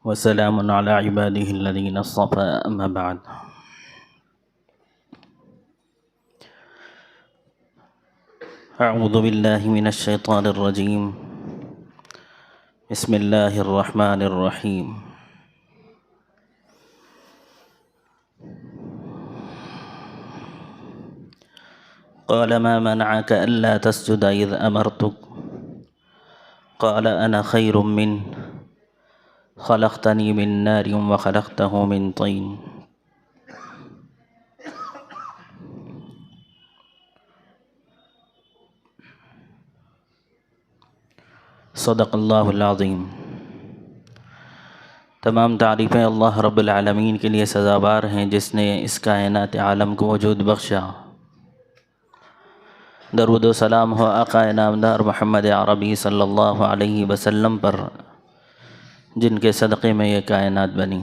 وسلام على عباده الذين اصطفى أما بعد. أعوذ بالله من الشيطان الرجيم. بسم الله الرحمن الرحيم. قال ما منعك ألا تسجد إذ أمرتك؟ قال أنا خير منه خلقتني من نار وخلقته من طين. صدق اللہ العظیم. تمام تعریفیں اللہ رب العالمین کے لیے سزاوار ہیں جس نے اس کائنات عالم کو وجود بخشا. درود و سلام ہو آقا نامدار محمد عربی صلی اللہ علیہ وسلم پر جن کے صدقے میں یہ کائنات بنی.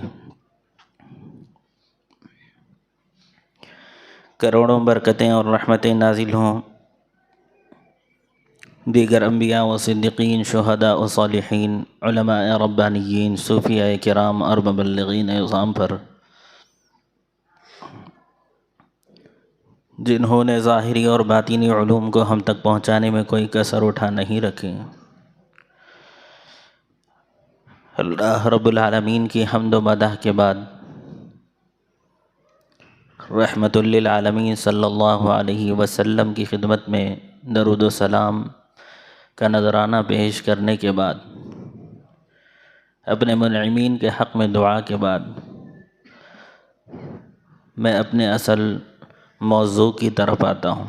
کروڑوں برکتیں اور رحمتیں نازل ہوں دیگر انبیاء و صدیقین، شہداء و صالحین، علماء ربانیین، صوفیاء کرام اور مبلغین اعظام پر جنہوں نے ظاہری اور باطنی علوم کو ہم تک پہنچانے میں کوئی کسر اٹھا نہیں رکھی. اللہ رب العالمین کی حمد و مدح کے بعد رحمت للعالمین صلی اللہ علیہ وسلم کی خدمت میں درود و سلام کا نذرانہ پیش کرنے کے بعد، اپنے منعمین کے حق میں دعا کے بعد، میں اپنے اصل موضوع کی طرف آتا ہوں.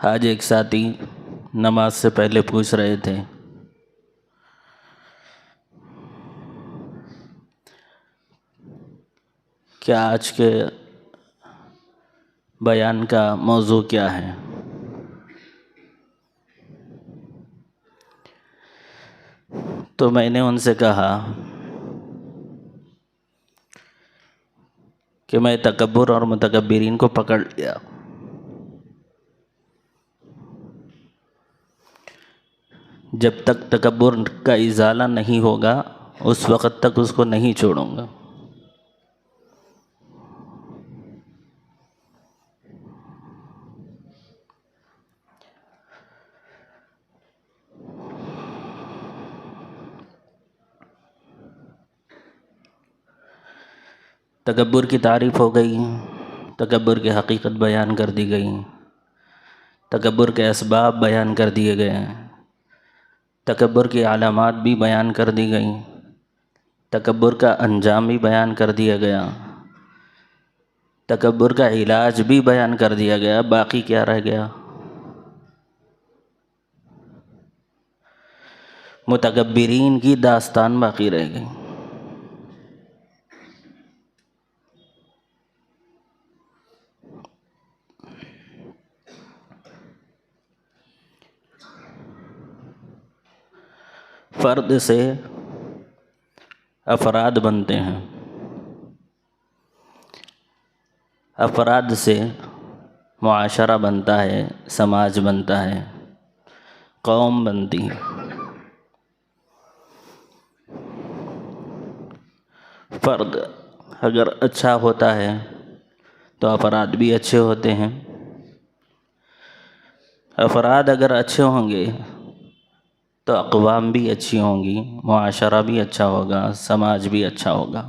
آج ایک ساتھی نماز سے پہلے پوچھ رہے تھے کہ آج کے بیان کا موضوع کیا ہے. تو میں نے ان سے کہا کہ میں تکبر اور متکبرین کو پکڑ لیا. جب تک تکبر کا ازالہ نہیں ہوگا اس وقت تک اس کو نہیں چھوڑوں گا. تکبر کی تعریف ہو گئی، تکبر کی حقیقت بیان کر دی گئی، تکبر کے اسباب بیان کر دیے گئے، تکبر کی علامات بھی بیان کر دی گئیں، تکبر کا انجام بھی بیان کر دیا گیا، تکبر کا علاج بھی بیان کر دیا گیا. باقی کیا رہ گیا؟ متکبرین کی داستان باقی رہ گئی. فرد سے افراد بنتے ہیں، افراد سے معاشرہ بنتا ہے، سماج بنتا ہے، قوم بنتی ہے. فرد اگر اچھا ہوتا ہے تو افراد بھی اچھے ہوتے ہیں، افراد اگر اچھے ہوں گے تو اقوام بھی اچھی ہوں گی، معاشرہ بھی اچھا ہوگا، سماج بھی اچھا ہوگا.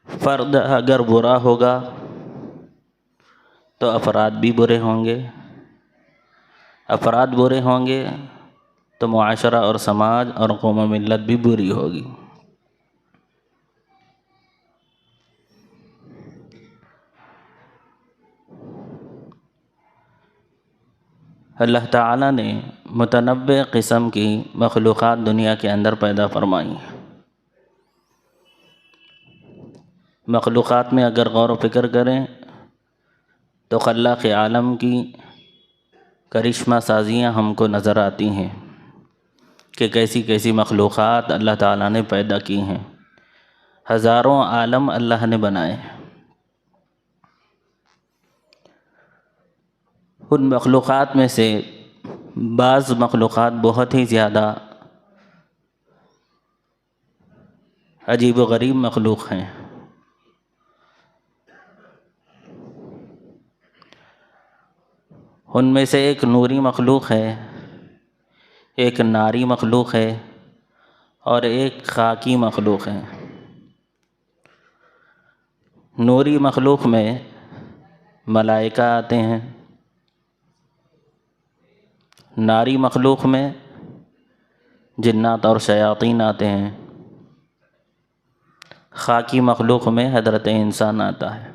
فرد اگر برا ہوگا تو افراد بھی برے ہوں گے، افراد برے ہوں گے تو معاشرہ اور سماج اور قوم و ملت بھی بری ہوگی. اللہ تعالیٰ نے متنوع قسم کی مخلوقات دنیا کے اندر پیدا فرمائی ہیں. مخلوقات میں اگر غور و فکر کریں تو خلاق عالم کی کرشمہ سازیاں ہم کو نظر آتی ہیں کہ کیسی کیسی مخلوقات اللہ تعالیٰ نے پیدا کی ہیں، ہزاروں عالم اللہ نے بنائے ہیں۔ ان مخلوقات میں سے بعض مخلوقات بہت ہی زیادہ عجیب و غریب مخلوق ہیں۔ ان میں سے ایک نوری مخلوق ہے، ایک ناری مخلوق ہے، اور ایک خاکی مخلوق ہے۔ نوری مخلوق میں ملائکہ آتے ہیں، ناری مخلوق میں جنات اور شیاطین آتے ہیں، خاکی مخلوق میں حضرت انسان آتا ہے۔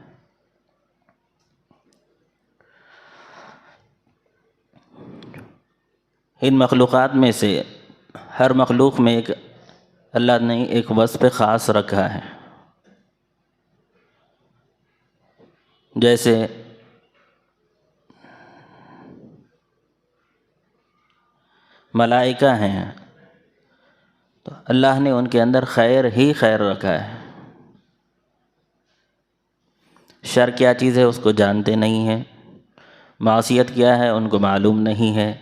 ان مخلوقات میں سے ہر مخلوق میں اللہ نے ایک وصف خاص رکھا ہے۔ جیسے ملائکہ ہیں تو اللہ نے ان کے اندر خیر ہی خیر رکھا ہے، شر کیا چیز ہے اس کو جانتے نہیں ہیں، معصیت کیا ہے ان کو معلوم نہیں ہے۔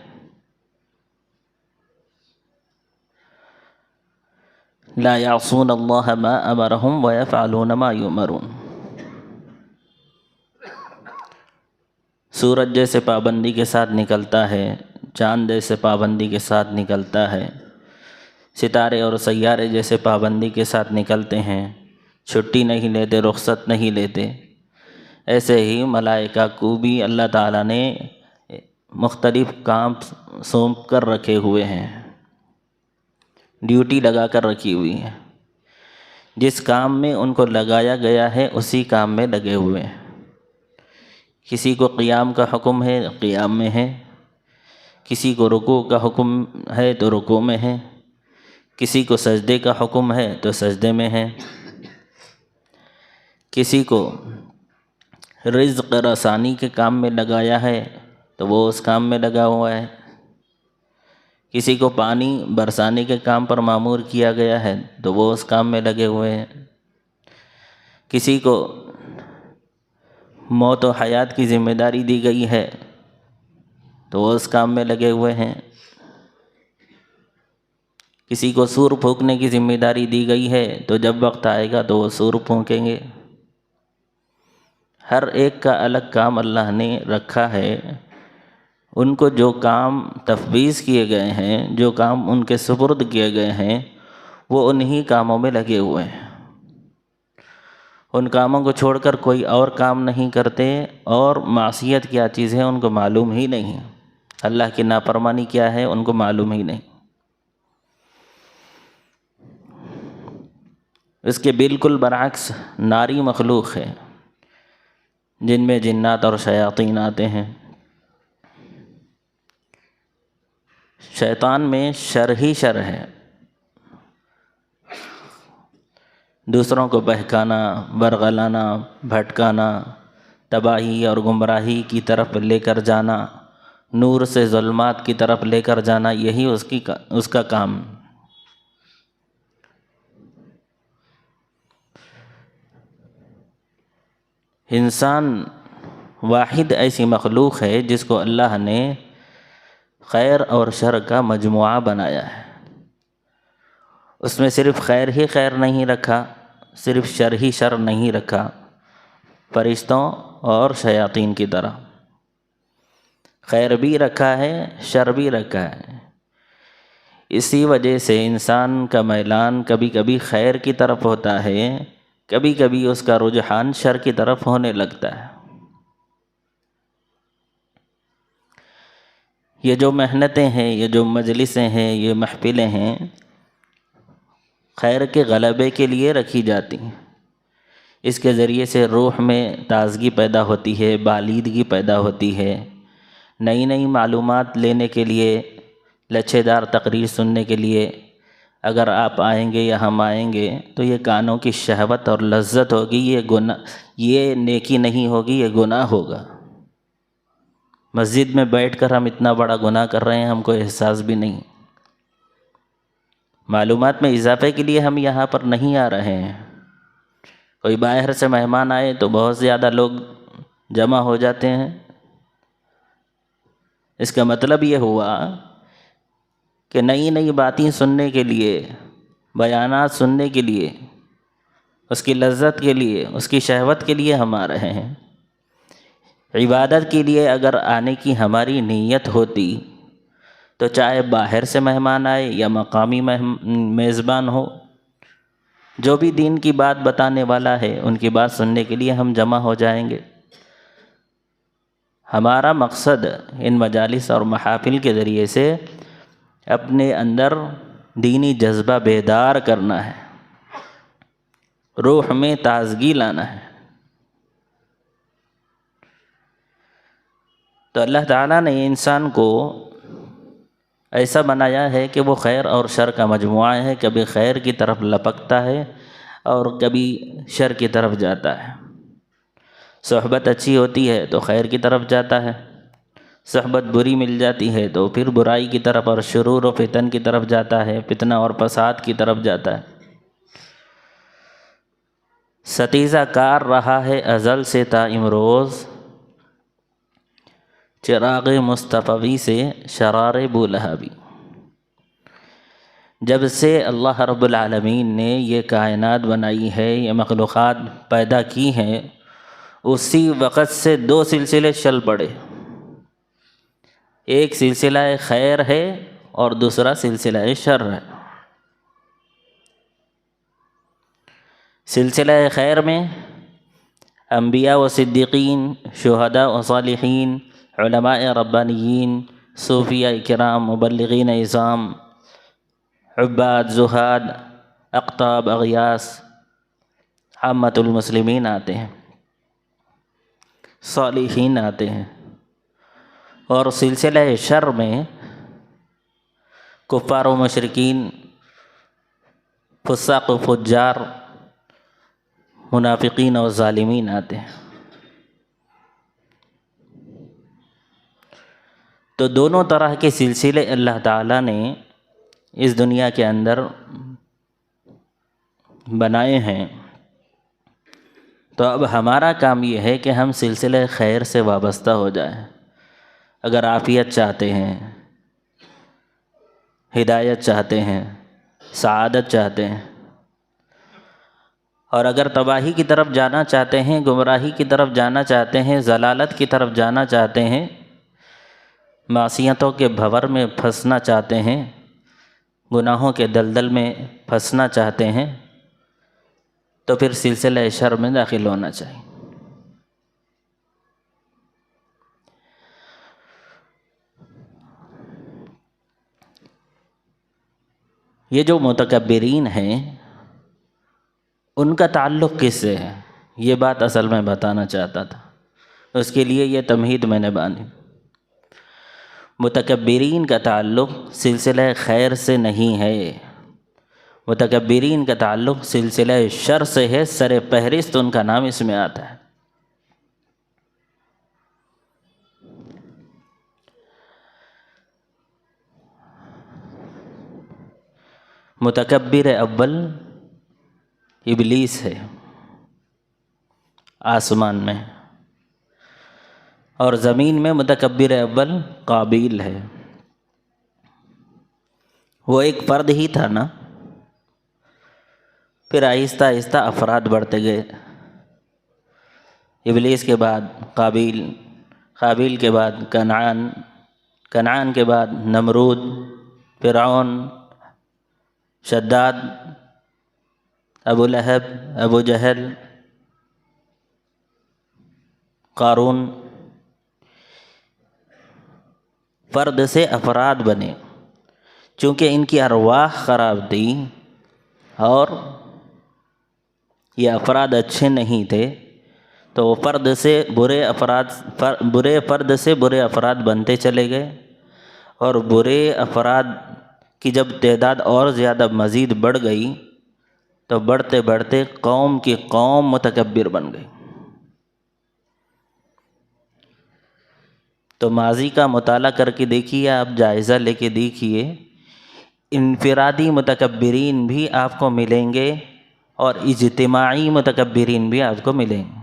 لا یعصون اللہ ما امرہم ویفعلون ما یؤمرون۔ سورج جیسے پابندی کے ساتھ نکلتا ہے، چاند جیسے پابندی کے ساتھ نکلتا ہے، ستارے اور سیارے جیسے پابندی کے ساتھ نکلتے ہیں، چھٹی نہیں لیتے، رخصت نہیں لیتے، ایسے ہی ملائکہ کو بھی اللہ تعالیٰ نے مختلف کام سونپ کر رکھے ہوئے ہیں، ڈیوٹی لگا کر رکھی ہوئی ہے۔ جس کام میں ان کو لگایا گیا ہے اسی کام میں لگے ہوئے ہیں۔ کسی کو قیام کا حکم ہے قیام میں ہے، کسی کو رکوع کا حکم ہے تو رکوع میں ہے، کسی کو سجدے کا حکم ہے تو سجدے میں ہے، کسی کو رزق رسانی کے کام میں لگایا ہے تو وہ اس کام میں لگا ہوا ہے، کسی کو پانی برسانے کے کام پر مامور کیا گیا ہے تو وہ اس کام میں لگے ہوئے ہیں، کسی کو موت و حیات کی ذمہ داری دی گئی ہے تو وہ اس کام میں لگے ہوئے ہیں، کسی کو سور پھونکنے کی ذمہ داری دی گئی ہے تو جب وقت آئے گا تو وہ سور پھونکیں گے۔ ہر ایک کا الگ کام اللہ نے رکھا ہے، ان کو جو کام تفویض کیے گئے ہیں، جو کام ان کے سپرد کیے گئے ہیں، وہ انہی کاموں میں لگے ہوئے ہیں۔ ان کاموں کو چھوڑ کر کوئی اور کام نہیں کرتے، اور معصیت کیا چیز ہے ان کو معلوم ہی نہیں، اللہ کی نافرمانی کیا ہے ان کو معلوم ہی نہیں۔ اس کے بالکل برعکس ناری مخلوق ہے، جن میں جنات اور شیاطین آتے ہیں۔ شیطان میں شر ہی شر ہے، دوسروں کو بہکانا، ورغلانا، بھٹکانا، تباہی اور گمراہی کی طرف لے کر جانا، نور سے ظلمات کی طرف لے کر جانا، یہی اس کا کام۔ انسان واحد ایسی مخلوق ہے جس کو اللہ نے خیر اور شر کا مجموعہ بنایا ہے۔ اس میں صرف خیر ہی خیر نہیں رکھا، صرف شر ہی شر نہیں رکھا، فرشتوں اور شیاطین کی طرح خیر بھی رکھا ہے، شر بھی رکھا ہے۔ اسی وجہ سے انسان کا میلان کبھی کبھی خیر کی طرف ہوتا ہے، کبھی کبھی اس کا رجحان شر کی طرف ہونے لگتا ہے۔ یہ جو محنتیں ہیں، یہ جو مجلسیں ہیں، یہ محفلیں ہیں، خیر کے غلبے کے لیے رکھی جاتی ہیں۔ اس کے ذریعے سے روح میں تازگی پیدا ہوتی ہے، بالیدگی پیدا ہوتی ہے، نئی نئی معلومات لینے کے لیے، لچھے دار تقریر سننے کے لیے اگر آپ آئیں گے یا ہم آئیں گے تو یہ کانوں کی شہوت اور لذت ہوگی، یہ نیکی نہیں ہوگی، یہ گناہ ہوگا۔ مسجد میں بیٹھ کر ہم اتنا بڑا گناہ کر رہے ہیں، ہم کو احساس بھی نہیں۔ معلومات میں اضافے کے لیے ہم یہاں پر نہیں آ رہے ہیں۔ کوئی باہر سے مہمان آئے تو بہت زیادہ لوگ جمع ہو جاتے ہیں۔ اس کا مطلب یہ ہوا کہ نئی نئی باتیں سننے کے لیے، بیانات سننے کے لیے، اس کی لذت کے لیے، اس کی شہوت کے لیے ہم آ رہے ہیں۔ عبادت کے لیے اگر آنے کی ہماری نیت ہوتی تو چاہے باہر سے مہمان آئے یا مقامی میزبان ہو، جو بھی دین کی بات بتانے والا ہے ان کی بات سننے کے لیے ہم جمع ہو جائیں گے۔ ہمارا مقصد ان مجالس اور محافل کے ذریعے سے اپنے اندر دینی جذبہ بیدار کرنا ہے، روح میں تازگی لانا ہے۔ تو اللہ تعالیٰ نے انسان کو ایسا بنایا ہے کہ وہ خیر اور شر کا مجموعہ ہے، کبھی خیر کی طرف لپکتا ہے اور کبھی شر کی طرف جاتا ہے۔ صحبت اچھی ہوتی ہے تو خیر کی طرف جاتا ہے، صحبت بری مل جاتی ہے تو پھر برائی کی طرف اور شرور و فتن کی طرف جاتا ہے، فتنہ اور فساد کی طرف جاتا ہے۔ ستیزہ کار رہا ہے ازل سے تا امروز، چراغ مصطفی سے شرار بولہبی۔ جب سے اللہ رب العالمین نے یہ کائنات بنائی ہے، یہ مخلوقات پیدا کی ہیں، اسی وقت سے دو سلسلے چل پڑے۔ ایک سلسلہ خیر ہے اور دوسرا سلسلہ شر ہے۔ سلسلہ خیر میں انبیاء و صدیقین، شہداء و صالحین، علماء ربانیین، صوفیاء کرام، مبلغین اعظام، عباد، زہاد، اقطاب، اغیاث، عامۃ المسلمین آتے ہیں، صالحین آتے ہیں۔ اور سلسلہ شر میں کفار و مشرکین، فساق و فجار، منافقین اور ظالمین آتے ہیں۔ تو دونوں طرح کے سلسلے اللہ تعالیٰ نے اس دنیا کے اندر بنائے ہیں۔ تو اب ہمارا کام یہ ہے کہ ہم سلسلہ خیر سے وابستہ ہو جائیں۔ اگر عافیت چاہتے ہیں، ہدایت چاہتے ہیں، سعادت چاہتے ہیں، اور اگر تباہی کی طرف جانا چاہتے ہیں، گمراہی کی طرف جانا چاہتے ہیں، ضلالت کی طرف جانا چاہتے ہیں، معصیتوں کے بھنور میں پھنسنا چاہتے ہیں، گناہوں کے دلدل میں پھنسنا چاہتے ہیں، تو پھر سلسلہ شر میں داخل ہونا چاہیے۔ یہ جو متکبرین ہیں ان کا تعلق کس سے ہے، یہ بات اصل میں بتانا چاہتا تھا، اس کے لیے یہ تمہید میں نے باندھی۔ متکبرین کا تعلق سلسلہ خیر سے نہیں ہے، متکبرین کا تعلق سلسلہ شر سے ہے، سر فہرست ان کا نام اس میں آتا ہے۔ متکبر اول ابلیس ہے آسمان میں، اور زمین میں متکبر اول قابیل ہے۔ وہ ایک فرد ہی تھا نا، پھر آہستہ آہستہ افراد بڑھتے گئے۔ ابلیس کے بعد قابیل، قابیل کے بعد کنعان، کنعان کے بعد نمرود، فرعون، شداد، ابو لہب، ابو جہل، قارون۔ فرد سے افراد بنے، چونکہ ان کی ارواح خراب تھی اور یہ افراد اچھے نہیں تھے، تو وہ فرد سے برے فرد سے برے افراد بنتے چلے گئے، اور برے افراد کی جب تعداد اور زیادہ مزید بڑھ گئی تو بڑھتے بڑھتے قوم کی قوم متکبر بن گئی۔ تو ماضی کا مطالعہ کر کے دیکھیے، آپ جائزہ لے کے دیکھیے، انفرادی متکبرین بھی آپ کو ملیں گے اور اجتماعی متکبرین بھی آپ کو ملیں گے۔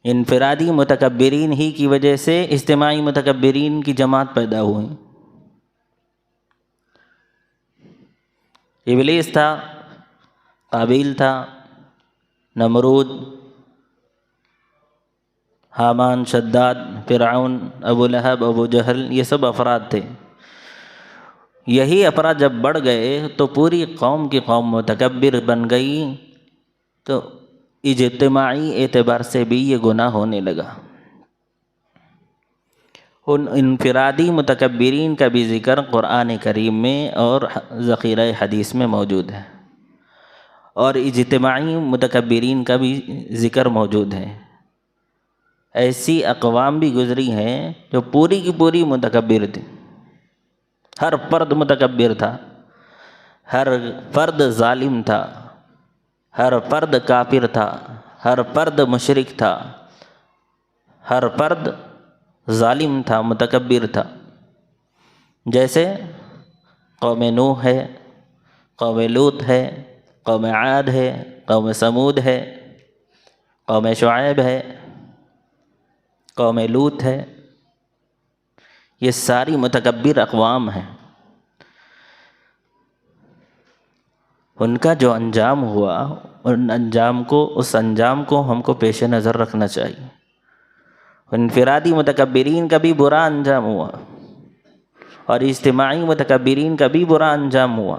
انفرادی متکبرین ہی کی وجہ سے اجتماعی متکبرین کی جماعت پیدا ہوئی۔ ابلیس تھا، قابیل تھا، نمرود، حامان، شداد، فرعون، ابو لہب، ابو جہل، یہ سب افراد تھے۔ یہی افراد جب بڑھ گئے تو پوری قوم کی قوم متکبر بن گئی، تو اجتماعی اعتبار سے بھی یہ گناہ ہونے لگا۔ ان انفرادی متکبرین کا بھی ذکر قرآن کریم میں اور ذخیرہ حدیث میں موجود ہے، اور اجتماعی متکبرین کا بھی ذکر موجود ہے۔ ایسی اقوام بھی گزری ہیں جو پوری کی پوری متکبر تھی، ہر فرد متکبر تھا، ہر فرد ظالم تھا، ہر فرد کافر تھا، ہر فرد مشرک تھا، ہر فرد ظالم تھا، متکبر تھا۔ جیسے قوم نوح ہے، قوم لوط ہے، قوم عاد ہے، قوم سمود ہے، قوم شعیب ہے، قوم لوط ہے، یہ ساری متکبر اقوام ہیں۔ ان کا جو انجام ہوا، اس انجام کو ہم کو پیش نظر رکھنا چاہیے۔ انفرادی متکبرین کا بھی برا انجام ہوا، اور اجتماعی متکبرین کا بھی برا انجام ہوا۔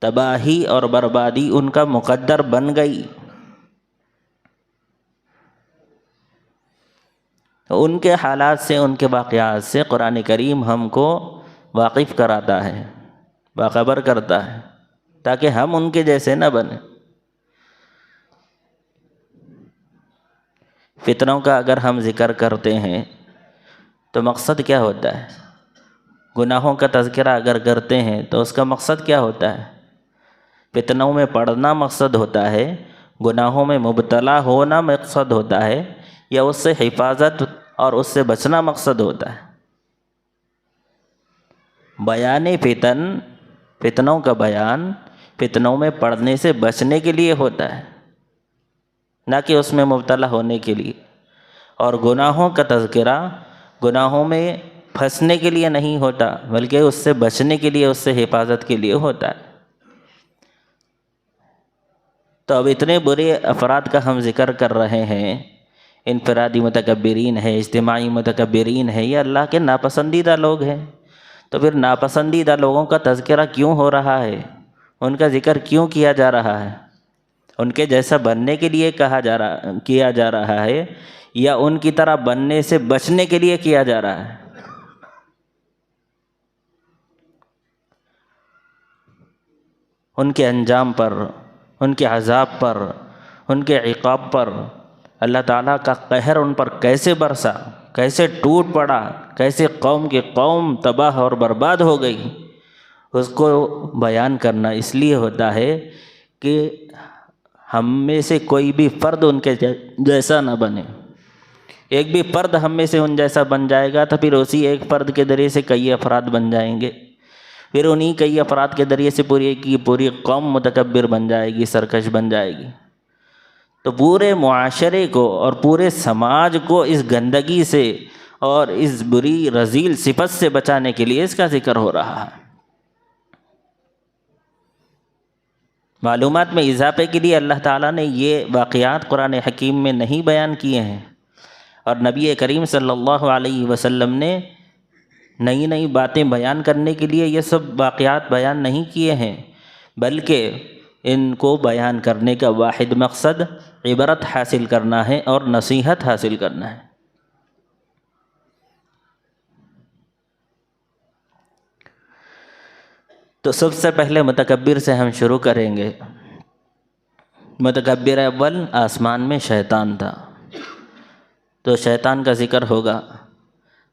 تباہی اور بربادی ان کا مقدر بن گئی۔ ان کے حالات سے، ان کے واقعات سے قرآن کریم ہم کو واقف کراتا ہے، باخبر کرتا ہے، تاکہ ہم ان کے جیسے نہ بنیں۔ فتنوں کا اگر ہم ذکر کرتے ہیں تو مقصد کیا ہوتا ہے؟ گناہوں کا تذکرہ اگر کرتے ہیں تو اس کا مقصد کیا ہوتا ہے؟ فتنوں میں پڑنا مقصد ہوتا ہے، گناہوں میں مبتلا ہونا مقصد ہوتا ہے، یا اس سے حفاظت اور اس سے بچنا مقصد ہوتا ہے؟ بیان فتن، فتنوں کا بیان فتنوں میں پڑنے سے بچنے کے لیے ہوتا ہے، نہ کہ اس میں مبتلا ہونے کے لیے۔ اور گناہوں کا تذکرہ گناہوں میں پھنسنے کے لیے نہیں ہوتا، بلکہ اس سے بچنے کے لیے، اس سے حفاظت کے لیے ہوتا ہے۔ تو اب اتنے برے افراد کا ہم ذکر کر رہے ہیں، انفرادی متکبرین ہے، اجتماعی متکبرین ہے، یہ اللہ کے ناپسندیدہ لوگ ہیں۔ تو پھر ناپسندیدہ لوگوں کا تذکرہ کیوں ہو رہا ہے؟ ان کا ذکر کیوں کیا جا رہا ہے؟ ان کے جیسا بننے کے لیے کیا جا رہا ہے، یا ان کی طرح بننے سے بچنے کے لیے کیا جا رہا ہے؟ ان کے انجام پر، ان کے عذاب پر، ان کے عقاب پر اللہ تعالیٰ کا قہر ان پر کیسے برسا، کیسے ٹوٹ پڑا، کیسے قوم کی قوم تباہ اور برباد ہو گئی، اس کو بیان کرنا اس لیے ہوتا ہے کہ ہم میں سے کوئی بھی فرد ان کے جیسا نہ بنے۔ ایک بھی فرد ہم میں سے ان جیسا بن جائے گا تو پھر اسی ایک فرد کے ذریعے سے کئی افراد بن جائیں گے، پھر انہی کئی افراد کے ذریعے سے پوری قوم متکبر بن جائے گی، سرکش بن جائے گی۔ تو پورے معاشرے کو اور پورے سماج کو اس گندگی سے اور اس بری رذیل صفت سے بچانے کے لیے اس کا ذکر ہو رہا ہے۔ معلومات میں اضافے کے لیے اللہ تعالیٰ نے یہ واقعات قرآن حکیم میں نہیں بیان کیے ہیں، اور نبی کریم صلی اللہ علیہ وسلم نے نئی نئی باتیں بیان کرنے کے لیے یہ سب واقعات بیان نہیں کیے ہیں، بلکہ ان کو بیان کرنے کا واحد مقصد عبرت حاصل کرنا ہے اور نصیحت حاصل کرنا ہے۔ تو سب سے پہلے متکبر سے ہم شروع کریں گے۔ متکبر اول آسمان میں شیطان تھا، تو شیطان کا ذکر ہوگا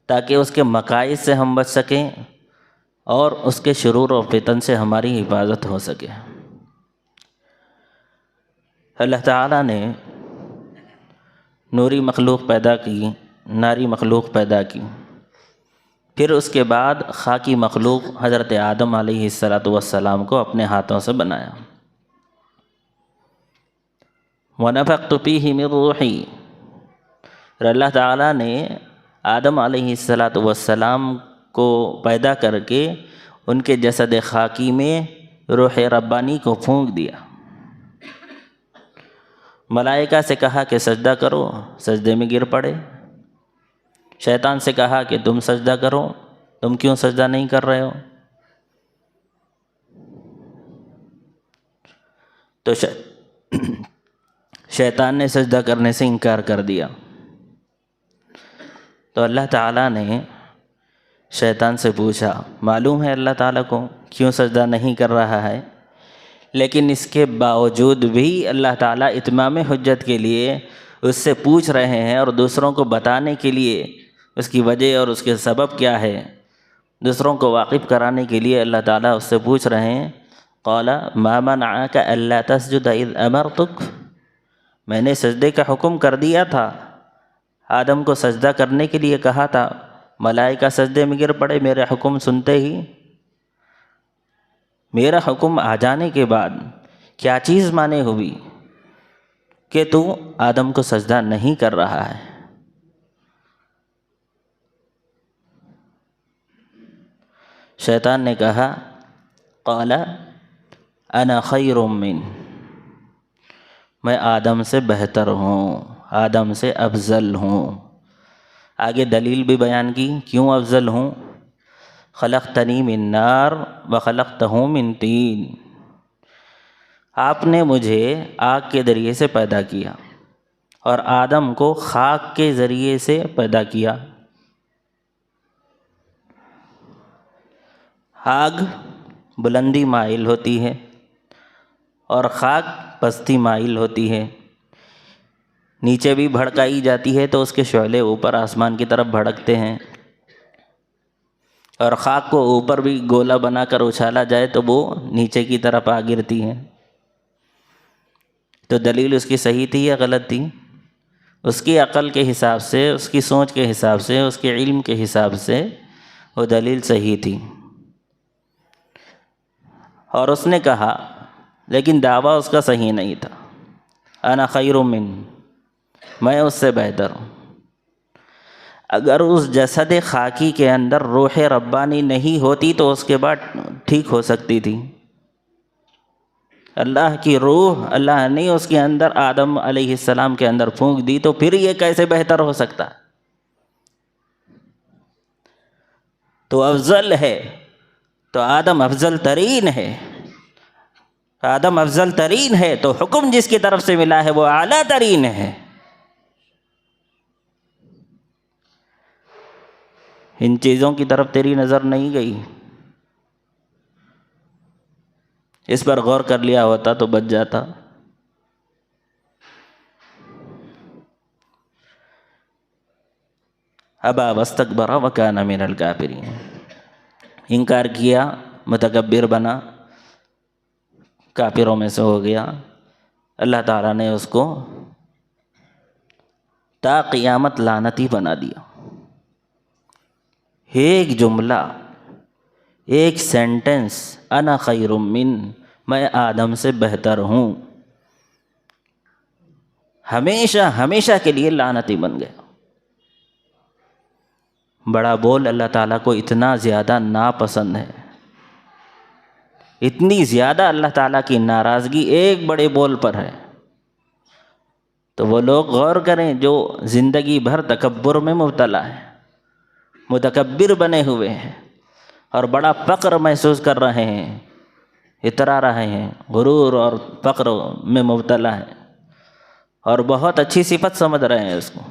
تاکہ اس کے مقائص سے ہم بچ سکیں اور اس کے شرور و فتن سے ہماری حفاظت ہو سکے۔ اللہ تعالیٰ نے نوری مخلوق پیدا کی، ناری مخلوق پیدا کی، پھر اس کے بعد خاکی مخلوق حضرت آدم علیہ السلام کو اپنے ہاتھوں سے بنایا۔ وَنَفَخْتُ فِيهِ مِن رُوحِي، اور اللہ تعالیٰ نے آدم علیہ السلام کو پیدا کر کے ان کے جسد خاکی میں روح ربانی کو پھونک دیا۔ ملائکہ سے کہا کہ سجدہ کرو، سجدے میں گر پڑے۔ شیطان سے کہا کہ تم سجدہ کرو، تم کیوں سجدہ نہیں کر رہے ہو؟ تو شیطان نے سجدہ کرنے سے انکار کر دیا۔ تو اللہ تعالیٰ نے شیطان سے پوچھا، معلوم ہے اللہ تعالیٰ کو کیوں سجدہ نہیں کر رہا ہے، لیکن اس کے باوجود بھی اللہ تعالیٰ اتمام حجت کے لیے اس سے پوچھ رہے ہیں، اور دوسروں کو بتانے کے لیے اس کی وجہ اور اس کے سبب کیا ہے، دوسروں کو واقف کرانے کے لیے اللہ تعالیٰ اس سے پوچھ رہے ہیں۔ قال ما منعك الا تسجد اذ امرتك، میں نے سجدے کا حکم کر دیا تھا، آدم کو سجدہ کرنے کے لیے کہا تھا، ملائکہ سجدے میں گر پڑے میرے حکم سنتے ہی۔ میرا حکم آ جانے کے بعد کیا چیز مانے ہوئی کہ تو آدم کو سجدہ نہیں کر رہا ہے؟ شیطان نے کہا، قال انا خیر من، میں آدم سے بہتر ہوں، آدم سے افضل ہوں۔ آگے دلیل بھی بیان کی کیوں افضل ہوں۔ خلقتنی من نار وخلقتہ من طین، آپ نے مجھے آگ کے ذریعے سے پیدا کیا اور آدم کو خاک کے ذریعے سے پیدا کیا۔ آگ بلندی مائل ہوتی ہے اور خاک پستی مائل ہوتی ہے، نیچے بھی بھڑکائی جاتی ہے تو اس کے شعلے اوپر آسمان کی طرف بھڑکتے ہیں، اور خاک کو اوپر بھی گولا بنا کر اچھالا جائے تو وہ نیچے کی طرف آ گرتی ہے۔ تو دلیل اس کی صحیح تھی یا غلط تھی؟ اس کی عقل کے حساب سے، اس کی سوچ کے حساب سے، اس کے علم کے حساب سے وہ دلیل صحیح تھی۔ اور اس نے کہا، لیکن دعویٰ اس کا صحیح نہیں تھا، انا خیر من، میں اس سے بہتر ہوں۔ اگر اس جسد خاکی کے اندر روح ربانی نہیں ہوتی تو اس کے بعد ٹھیک ہو سکتی تھی۔ اللہ کی روح اللہ نے اس کے اندر آدم علیہ السلام کے اندر پھونک دی، تو پھر یہ کیسے بہتر ہو سکتا؟ تو افضل ہے، تو آدم افضل ترین ہے، آدم افضل ترین ہے تو حکم جس کی طرف سے ملا ہے وہ اعلیٰ ترین ہے۔ ان چیزوں کی طرف تیری نظر نہیں گئی، اس پر غور کر لیا ہوتا تو بچ جاتا۔ ابا واستکبر وکان من الکافرین، انکار کیا، متکبر بنا، کافروں میں سے ہو گیا۔ اللہ تعالیٰ نے اس کو تا قیامت لعنتی بنا دیا۔ ایک جملہ، ایک سینٹنس، انا خیر من، میں آدم سے بہتر ہوں، ہمیشہ ہمیشہ کے لیے لعنتی بن گیا۔ بڑا بول اللہ تعالیٰ کو اتنا زیادہ ناپسند ہے، اتنی زیادہ اللہ تعالیٰ کی ناراضگی ایک بڑے بول پر ہے۔ تو وہ لوگ غور کریں جو زندگی بھر تکبر میں مبتلا ہیں، متکبر بنے ہوئے ہیں، اور بڑا فقر محسوس کر رہے ہیں، اترا رہے ہیں، غرور اور فقر میں مبتلا ہیں، اور بہت اچھی صفت سمجھ رہے ہیں اس کو۔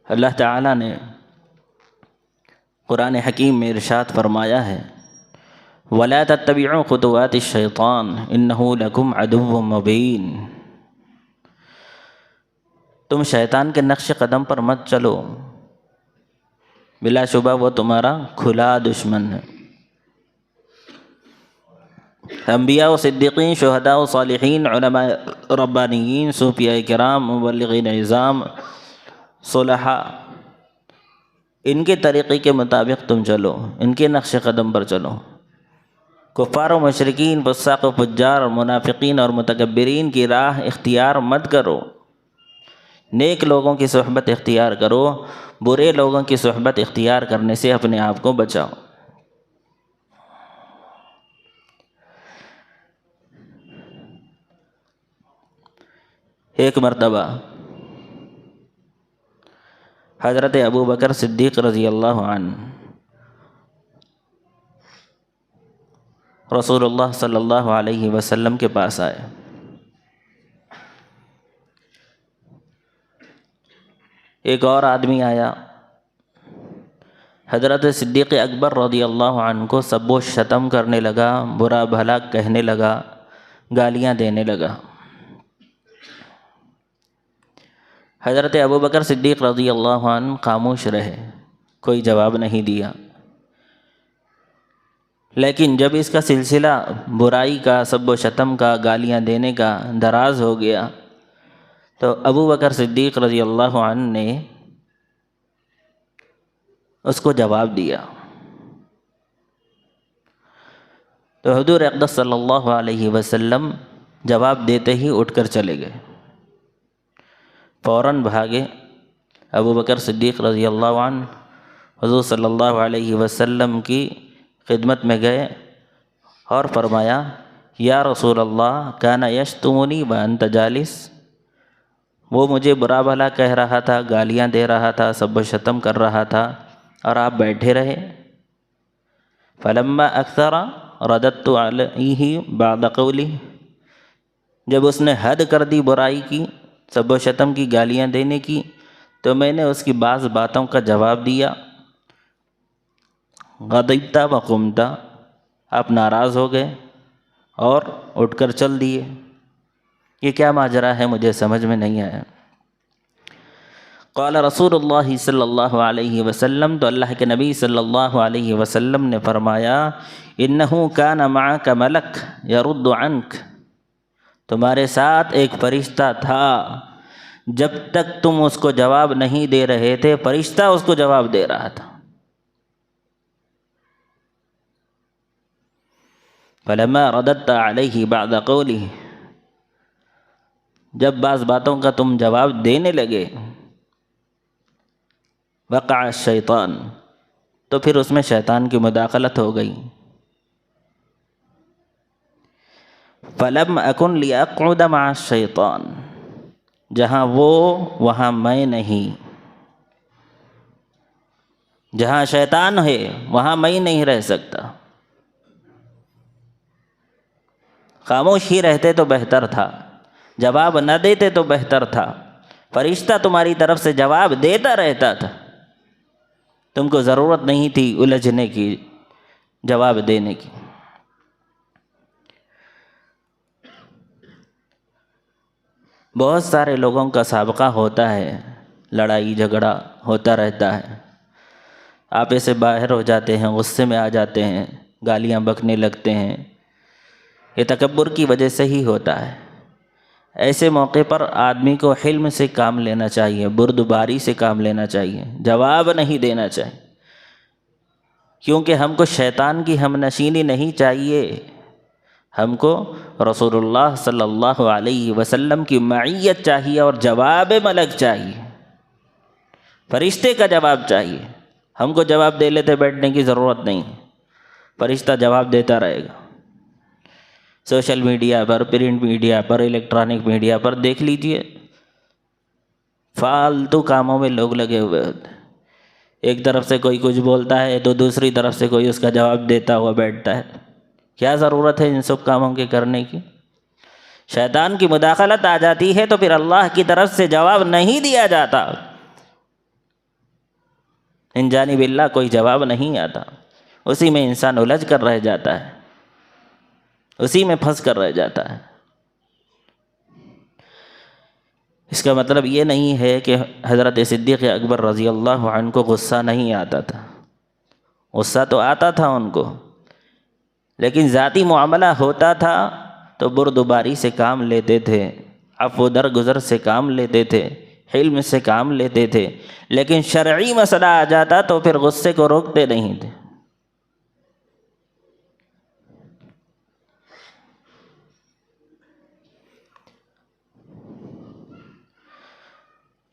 اللہ تعالیٰ نے قرآن حکیم میں ارشاد فرمایا ہے، ولا تتبعوا خطوات الشیطان انہ لکم عدو مبین، تم شیطان کے نقش قدم پر مت چلو، بلا شبہ وہ تمہارا کھلا دشمن ہے۔ انبیاء و صدیقین، شہداء و صالحین، علماء ربانیین، صوفیاء کرام، مبلغین اعظام، صلحاء، ان کے طریقے کے مطابق تم چلو، ان کے نقش قدم پر چلو۔ کفار و مشرکین، فساق و فجار اور منافقین اور متکبرین کی راہ اختیار مت کرو، نیک لوگوں کی صحبت اختیار کرو، برے لوگوں کی صحبت اختیار کرنے سے اپنے آپ کو بچاؤ۔ ایک مرتبہ حضرت ابو بکر صدیق رضی اللہ عنہ رسول اللہ صلی اللہ علیہ وسلم کے پاس آئے۔ ایک اور آدمی آیا، حضرت صدیق اکبر رضی اللہ عنہ کو سب و شتم کرنے لگا، برا بھلا کہنے لگا، گالیاں دینے لگا۔ حضرت ابو بکر صدیق رضی اللہ عنہ خاموش رہے، کوئی جواب نہیں دیا۔ لیکن جب اس کا سلسلہ برائی کا، سب و شتم کا، گالیاں دینے کا دراز ہو گیا تو ابو بکر صدیق رضی اللہ عنہ نے اس کو جواب دیا۔ تو حضور اقدس صلی اللہ علیہ وسلم جواب دیتے ہی اٹھ کر چلے گئے، فوراً بھاگے۔ ابو بکر صدیق رضی اللہ عنہ حضور صلی اللہ علیہ وسلم کی خدمت میں گئے اور فرمایا، یا رسول اللہ کان یشتمنی وانت جالس، وہ مجھے برا بھلا کہہ رہا تھا، گالیاں دے رہا تھا، سب و شتم کر رہا تھا اور آپ بیٹھے رہے۔ فلما اکثر رددت علیہ بعد قولی، جب اس نے حد کر دی برائی کی، سب و شتم کی، گالیاں دینے کی، تو میں نے اس کی بعض باتوں کا جواب دیا۔ غضبت وقمت، آپ ناراض ہو گئے اور اٹھ کر چل دیے۔ یہ کیا ماجرا ہے، مجھے سمجھ میں نہیں آیا۔ قال رسول اللہ صلی اللہ علیہ وسلم، تو اللہ کے نبی صلی اللہ علیہ وسلم نے فرمایا، انہ کان معک ملک یرد عنک، تمہارے ساتھ ایک فرشتہ تھا، جب تک تم اس کو جواب نہیں دے رہے تھے فرشتہ اس کو جواب دے رہا تھا۔ فلما رددت علیہ بعد قولہ، جب بعض باتوں کا تم جواب دینے لگے، وقع الشیطان، تو پھر اس میں شیطان کی مداخلت ہو گئی۔ فلم اکن لیقعد مع الشیطان، جہاں وہ وہاں میں نہیں، جہاں شیطان ہے وہاں میں نہیں رہ سکتا۔ خاموش ہی رہتے تو بہتر تھا، جواب نہ دیتے تو بہتر تھا۔ فرشتہ تمہاری طرف سے جواب دیتا رہتا تھا، تم کو ضرورت نہیں تھی الجھنے کی، جواب دینے کی۔ بہت سارے لوگوں کا سابقہ ہوتا ہے، لڑائی جھگڑا ہوتا رہتا ہے، آپے سے باہر ہو جاتے ہیں، غصے میں آ جاتے ہیں، گالیاں بکنے لگتے ہیں۔ یہ تکبر کی وجہ سے ہی ہوتا ہے۔ ایسے موقع پر آدمی کو حلم سے کام لینا چاہیے، بردباری سے کام لینا چاہیے، جواب نہیں دینا چاہیے، کیونکہ ہم کو شیطان کی ہم نشینی نہیں چاہیے، ہم کو رسول اللہ صلی اللہ علیہ وسلم کی معیت چاہیے اور جواب ملک چاہیے، فرشتے کا جواب چاہیے۔ ہم کو جواب دے لیتے بیٹھنے کی ضرورت نہیں، فرشتہ جواب دیتا رہے گا۔ سوشل میڈیا پر، پرنٹ میڈیا پر، الیکٹرانک میڈیا پر دیکھ لیجئے، فالتو کاموں میں لوگ لگے ہوئے ہوتے ہیں۔ ایک طرف سے کوئی کچھ بولتا ہے تو دوسری طرف سے کوئی اس کا جواب دیتا ہوا بیٹھتا ہے۔ کیا ضرورت ہے ان سب کاموں کے کرنے کی؟ شیطان کی مداخلت آ جاتی ہے تو پھر اللہ کی طرف سے جواب نہیں دیا جاتا، ان جانب اللہ کوئی جواب نہیں آتا، اسی میں انسان الجھ کر رہ جاتا ہے۔ اسی میں پھنس کر رہ جاتا ہے۔ اس کا مطلب یہ نہیں ہے کہ حضرت صدیق اکبر رضی اللہ عنہ کو غصہ نہیں آتا تھا، غصہ تو آتا تھا ان کو، لیکن ذاتی معاملہ ہوتا تھا تو بردباری سے کام لیتے تھے، عفو درگزر سے کام لیتے تھے، حلم سے کام لیتے تھے، لیکن شرعی مسئلہ آ جاتا تو پھر غصے کو روکتے نہیں تھے۔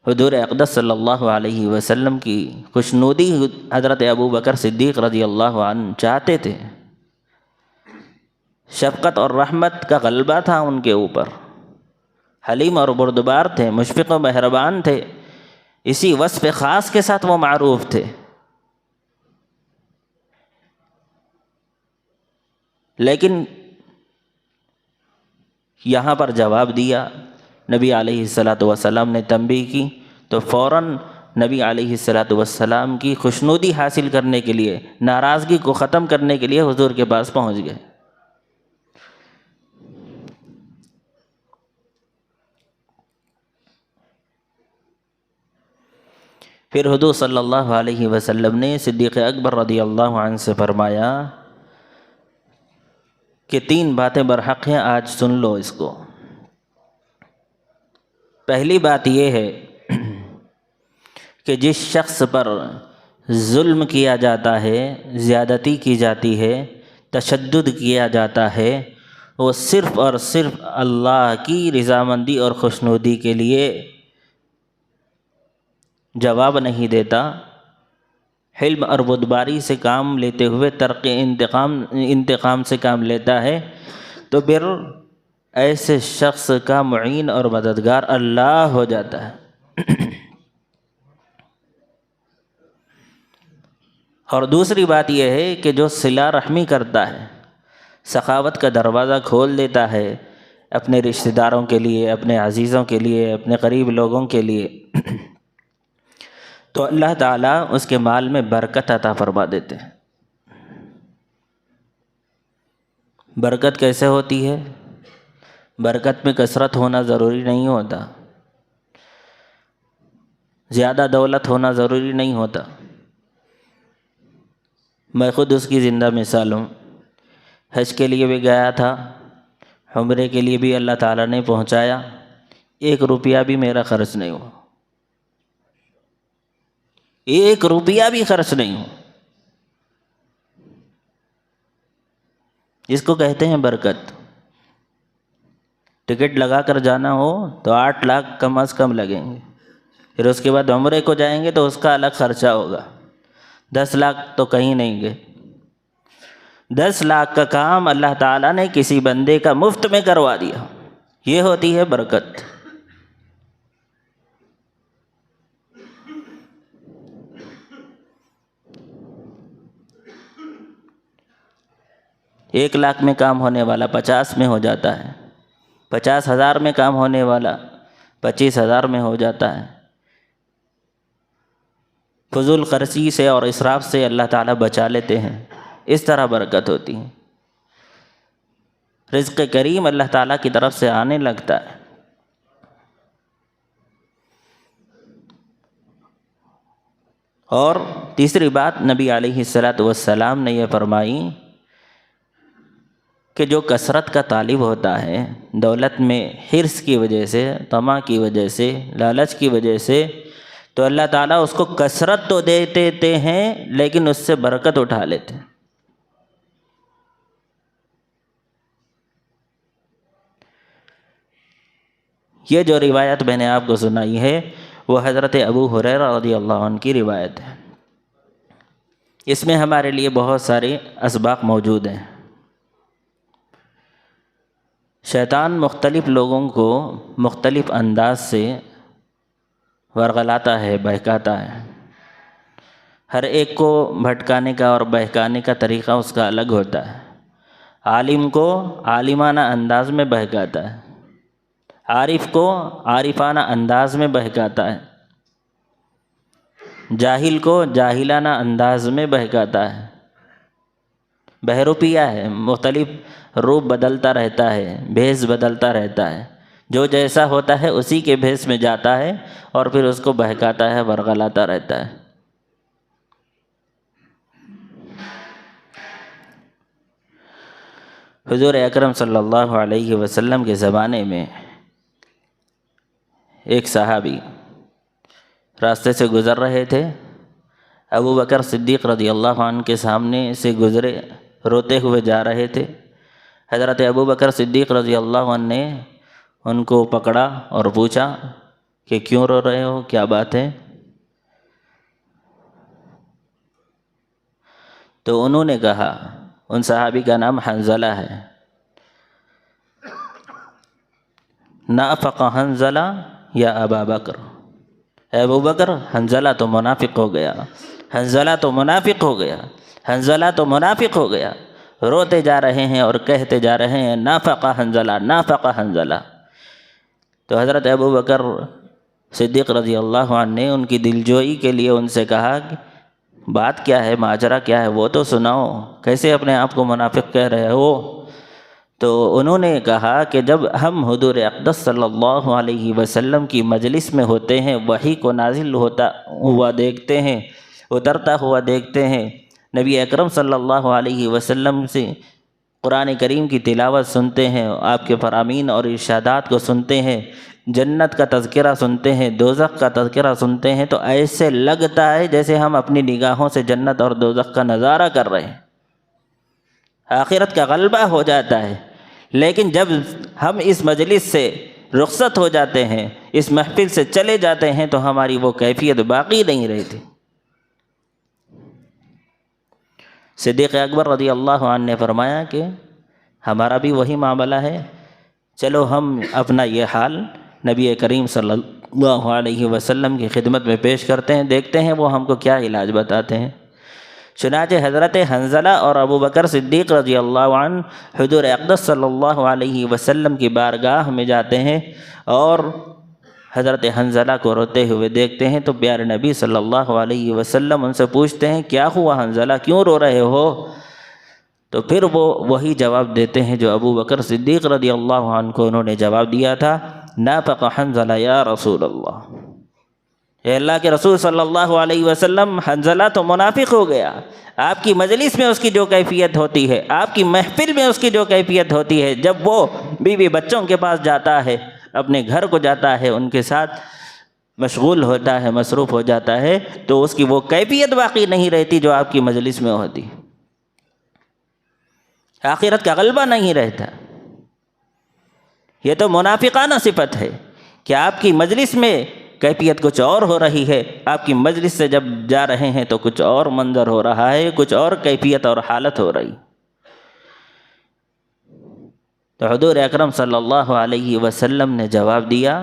حضور اقدس صلی اللہ علیہ وسلم کی خوشنودی حضرت ابو بکر صدیق رضی اللہ عنہ چاہتے تھے، شفقت اور رحمت کا غلبہ تھا ان کے اوپر، حلیم اور بردبار تھے، مشفق و مہربان تھے، اسی وصف خاص کے ساتھ وہ معروف تھے۔ لیکن یہاں پر جواب دیا، نبی علیہ السلام نے تنبیہ کی تو فوراً نبی علیہ السلام کی خوشنودی حاصل کرنے کے لیے، ناراضگی کو ختم کرنے کے لیے حضور کے پاس پہنچ گئے۔ پھر حضور صلی اللہ علیہ وسلم نے صدیق اکبر رضی اللہ عنہ سے فرمایا کہ 3 باتیں برحق ہیں، آج سن لو اس کو۔ پہلی بات یہ ہے کہ جس شخص پر ظلم کیا جاتا ہے، زیادتی کی جاتی ہے، تشدد کیا جاتا ہے، وہ صرف اور صرف اللہ کی رضامندی اور خوشنودی کے لیے جواب نہیں دیتا، حلم اور بردباری سے کام لیتے ہوئے ترک انتقام سے کام لیتا ہے، تو پھر ایسے شخص کا معین اور مددگار اللہ ہو جاتا ہے۔ اور دوسری بات یہ ہے کہ جو صلہ رحمی کرتا ہے، سخاوت کا دروازہ کھول دیتا ہے اپنے رشتہ داروں کے لیے، اپنے عزیزوں کے لیے، اپنے قریب لوگوں کے لیے، تو اللہ تعالیٰ اس کے مال میں برکت عطا فرما دیتے ہیں۔ برکت کیسے ہوتی ہے؟ برکت میں کثرت ہونا ضروری نہیں ہوتا، زیادہ دولت ہونا ضروری نہیں ہوتا۔ میں خود اس کی زندہ مثال ہوں۔ حج کے لیے بھی گیا تھا، عمرے کے لیے بھی اللہ تعالیٰ نے پہنچایا، 1 روپیہ بھی میرا خرچ نہیں ہوا، 1 روپیہ بھی خرچ نہیں ہوا۔ جس کو کہتے ہیں برکت۔ ٹکٹ لگا کر جانا ہو تو 8 لاکھ کم از کم لگیں گے، پھر اس کے بعد عمرے کو جائیں گے تو اس کا الگ خرچہ ہوگا، 10 لاکھ تو کہیں نہیں گئے۔ 10 لاکھ کا کام اللہ تعالیٰ نے کسی بندے کا مفت میں کروا دیا، یہ ہوتی ہے برکت۔ ایک لاکھ میں کام ہونے والا 50 میں ہو جاتا ہے، 50,000 میں کام ہونے والا 25,000 میں ہو جاتا ہے۔ فضول خرچی سے اور اسراف سے اللہ تعالیٰ بچا لیتے ہیں، اس طرح برکت ہوتی ہے۔ رزق کریم اللہ تعالیٰ کی طرف سے آنے لگتا ہے۔ اور تیسری بات نبی علیہ السلام نے یہ فرمائی کہ جو کثرت کا طالب ہوتا ہے، دولت میں حرص کی وجہ سے، طمع کی وجہ سے، لالچ کی وجہ سے، تو اللہ تعالیٰ اس کو کثرت تو دے دیتے ہیں لیکن اس سے برکت اٹھا لیتے ہیں۔ یہ جو روایت میں نے آپ کو سنائی ہے وہ حضرت ابو ہریرہ رضی اللہ عنہ کی روایت ہے۔ اس میں ہمارے لیے بہت سارے اسباق موجود ہیں۔ شیطان مختلف لوگوں کو مختلف انداز سے ورغلاتا ہے، بہکاتا ہے۔ ہر ایک کو بھٹکانے کا اور بہکانے کا طریقہ اس کا الگ ہوتا ہے۔ عالم کو عالمانہ انداز میں بہکاتا ہے، عارف کو عارفانہ انداز میں بہکاتا ہے، جاہل کو جاہلانہ انداز میں بہکاتا ہے۔ بہروپیہ ہے، مختلف روپ بدلتا رہتا ہے، بھیس بدلتا رہتا ہے، جو جیسا ہوتا ہے اسی کے بھیس میں جاتا ہے اور پھر اس کو بہکاتا ہے، ورغلاتا رہتا ہے۔ حضور اکرم صلی اللہ علیہ وسلم کے زمانے میں ایک صحابی راستے سے گزر رہے تھے، ابو بکر صدیق رضی اللہ عنہ کے سامنے سے گزرے، روتے ہوئے جا رہے تھے۔ حضرت ابو بکر صدیق رضی اللہ عنہ نے ان کو پکڑا اور پوچھا کہ کیوں رو رہے ہو، کیا بات ہے؟ تو انہوں نے کہا، ان صحابی کا نام حنظلہ ہے، نافق حنظلہ یا ابا بکر، اے ابو بکر حنظلہ تو منافق ہو گیا، حنظلہ تو منافق ہو گیا، حنظلہ تو منافق ہو گیا۔ روتے جا رہے ہیں اور کہتے جا رہے ہیں نافق حنظلہ، نافق حنظلہ۔ تو حضرت ابو بکر صدیق رضی اللہ عنہ نے ان کی دلجوئی کے لیے ان سے کہا کہ بات کیا ہے، ماجرا کیا ہے، وہ تو سناؤ، کیسے اپنے آپ کو منافق کہہ رہے ہو؟ تو انہوں نے کہا کہ جب ہم حضور اقدس صلی اللہ علیہ وسلم کی مجلس میں ہوتے ہیں، وحی کو نازل ہوتا ہوا دیکھتے ہیں، اترتا ہوا دیکھتے ہیں، نبی اکرم صلی اللہ علیہ وسلم سے قرآن کریم کی تلاوت سنتے ہیں، آپ کے فرامین اور ارشادات کو سنتے ہیں، جنت کا تذکرہ سنتے ہیں، دوزخ کا تذکرہ سنتے ہیں، تو ایسے لگتا ہے جیسے ہم اپنی نگاہوں سے جنت اور دوزخ کا نظارہ کر رہے ہیں، آخرت کا غلبہ ہو جاتا ہے۔ لیکن جب ہم اس مجلس سے رخصت ہو جاتے ہیں، اس محفل سے چلے جاتے ہیں، تو ہماری وہ کیفیت باقی نہیں رہتی۔ صدیق اکبر رضی اللہ عنہ نے فرمایا کہ ہمارا بھی وہی معاملہ ہے، چلو ہم اپنا یہ حال نبی کریم صلی اللہ علیہ وسلم کی خدمت میں پیش کرتے ہیں، دیکھتے ہیں وہ ہم کو کیا علاج بتاتے ہیں۔ چنانچہ حضرت حنظلہ اور ابو بکر صدیق رضی اللہ عنہ حضور اقدس صلی اللہ علیہ وسلم کی بارگاہ میں جاتے ہیں اور حضرت حنظلہ کو روتے ہوئے دیکھتے ہیں، تو پیارے نبی صلی اللہ علیہ وسلم ان سے پوچھتے ہیں کیا ہوا حنظلہ، کیوں رو رہے ہو؟ تو پھر وہ وہی جواب دیتے ہیں جو ابو بکر صدیق رضی اللہ عنہ کو انہوں نے جواب دیا تھا، نافق حنظلہ یا رسول اللہ، اے اللہ کے رسول صلی اللہ علیہ وسلم، حنظلہ تو منافق ہو گیا۔ آپ کی مجلس میں اس کی جو کیفیت ہوتی ہے، آپ کی محفل میں اس کی جو کیفیت ہوتی ہے، جب وہ بیوی بچوں کے پاس جاتا ہے، اپنے گھر کو جاتا ہے، ان کے ساتھ مشغول ہوتا ہے، مصروف ہو جاتا ہے، تو اس کی وہ کیفیت باقی نہیں رہتی جو آپ کی مجلس میں ہوتی، آخرت کا غلبہ نہیں رہتا۔ یہ تو منافقانہ صفت ہے کہ آپ کی مجلس میں کیفیت کچھ اور ہو رہی ہے، آپ کی مجلس سے جب جا رہے ہیں تو کچھ اور منظر ہو رہا ہے، کچھ اور کیفیت اور حالت ہو رہی۔ تو حضور اکرم صلی اللہ علیہ وسلم نے جواب دیا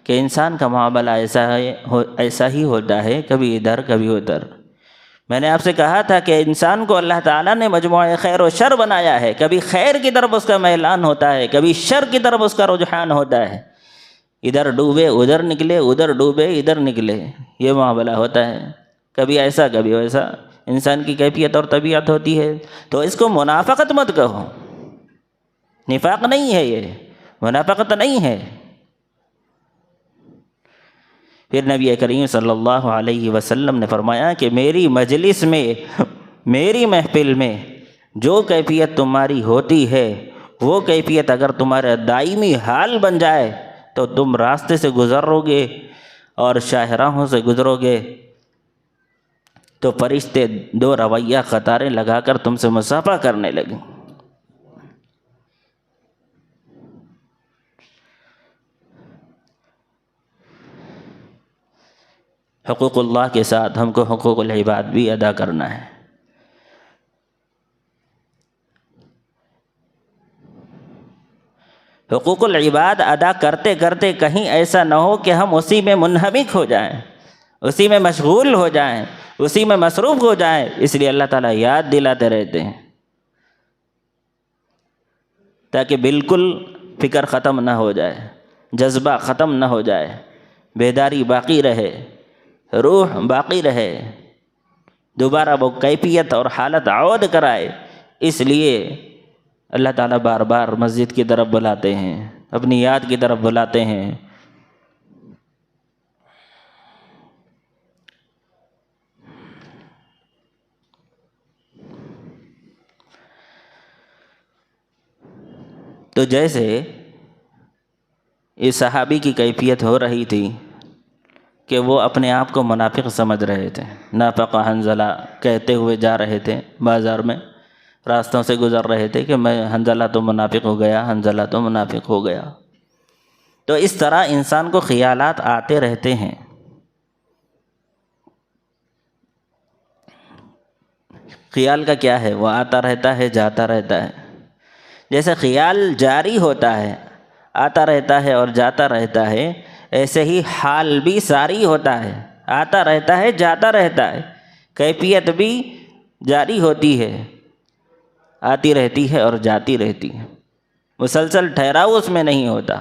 کہ انسان کا معاملہ ایسا ہی ہوتا ہے، کبھی ادھر کبھی ادھر۔ میں نے آپ سے کہا تھا کہ انسان کو اللہ تعالیٰ نے مجموعہ خیر و شر بنایا ہے، کبھی خیر کی طرف اس کا میلان ہوتا ہے، کبھی شر کی طرف اس کا رجحان ہوتا ہے، ادھر ڈوبے ادھر نکلے، ادھر ڈوبے ادھر نکلے، یہ معاملہ ہوتا ہے، کبھی ایسا کبھی ویسا، انسان کی کیفیت اور طبیعت ہوتی ہے۔ تو اس کو منافقت مت کہو، نفاق نہیں ہے، یہ منافقت نہیں ہے۔ پھر نبی کریم صلی اللہ علیہ وسلم نے فرمایا کہ میری مجلس میں، میری محفل میں جو کیفیت تمہاری ہوتی ہے، وہ کیفیت اگر تمہارا دائمی حال بن جائے تو تم راستے سے گزرو گے اور شاہراہوں سے گزرو گے تو فرشتے دو رویہ قطاریں لگا کر تم سے مصافحہ کرنے لگیں۔ حقوق اللہ کے ساتھ ہم کو حقوق العباد بھی ادا کرنا ہے۔ حقوق العباد ادا کرتے کرتے کہیں ایسا نہ ہو کہ ہم اسی میں منہمک ہو جائیں، اسی میں مشغول ہو جائیں، اسی میں مصروف ہو جائیں، اس لیے اللہ تعالیٰ یاد دلاتے رہتے ہیں تاکہ بالکل فکر ختم نہ ہو جائے، جذبہ ختم نہ ہو جائے، بیداری باقی رہے، روح باقی رہے، دوبارہ وہ کیفیت اور حالت عود کرائے۔ اس لیے اللہ تعالیٰ بار بار مسجد کی طرف بلاتے ہیں، اپنی یاد کی طرف بلاتے ہیں۔ تو جیسے اس صحابی کی کیفیت ہو رہی تھی کہ وہ اپنے آپ کو منافق سمجھ رہے تھے، نافق حنظلہ کہتے ہوئے جا رہے تھے، بازار میں راستوں سے گزر رہے تھے کہ میں حنظلہ تو منافق ہو گیا، حنظلہ تو منافق ہو گیا۔ تو اس طرح انسان کو خیالات آتے رہتے ہیں۔ خیال کا کیا ہے؟ وہ آتا رہتا ہے، جاتا رہتا ہے۔ جیسے خیال جاری ہوتا ہے، آتا رہتا ہے اور جاتا رہتا ہے، ایسے ہی حال بھی ساری ہوتا ہے، آتا رہتا ہے، جاتا رہتا ہے۔ کیفیت بھی جاری ہوتی ہے، آتی رہتی ہے اور جاتی رہتی ہے۔ مسلسل ٹھہراؤ اس میں نہیں ہوتا۔